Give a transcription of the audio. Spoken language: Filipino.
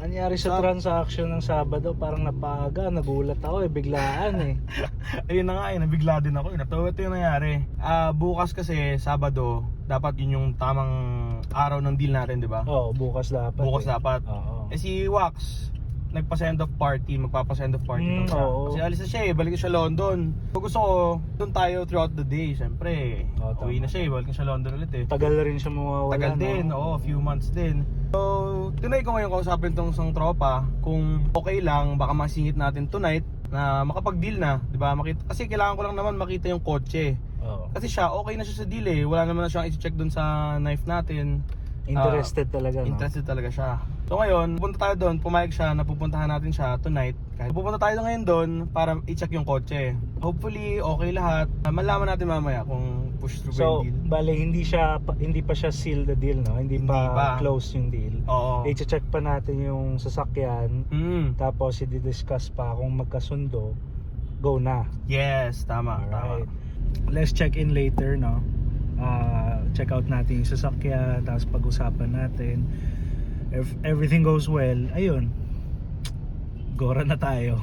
Nangyari sa transaction ng Sabado, parang napaaga, nagulat ako biglaan eh. Ayun na nga nabigla din ako. Ito yung nangyari. Bukas kasi, Sabado, dapat yun yung tamang araw ng deal natin, di ba? Oo, bukas dapat. Bukas dapat. Oo. Si Wax, nagpa-send off party, magpapa-send off party daw siya. Oo. Kasi alis na siya balik na siya London. So gusto ko, doon tayo throughout the day. Siyempre, uwi na siya balik na siya London ulit Tagal na rin siya mawawala. Tagal din, few months din. So, tinry ko ngayon kausapin tong isang tropa kung okay lang, baka masingit natin tonight na makapag-deal na, 'di ba? Kasi kailangan ko lang naman makita yung kotse. Oo. Kasi siya okay na siya sa deal eh. Wala naman na siyang i-check doon sa knife natin. Interested talaga, no? Interested talaga siya. So ngayon, pupunta tayo doon, pumayag siya na pupuntahan natin siya tonight. Kahit pupunta tayo ngayon doon para i-check yung kotse. Hopefully okay lahat. Malaman natin mamaya kung push through So, yung deal. bale hindi pa siya seal the deal, no? Hindi pa close yung deal. Oo. I-check pa natin yung sasakyan. Tapos i-discuss pa kung magkasundo. Go na. Yes, tama. Alright. Let's check in later, no? Check out natin yung sasakyan, tapos pag-usapan natin. If everything goes well, ayun, gora na tayo.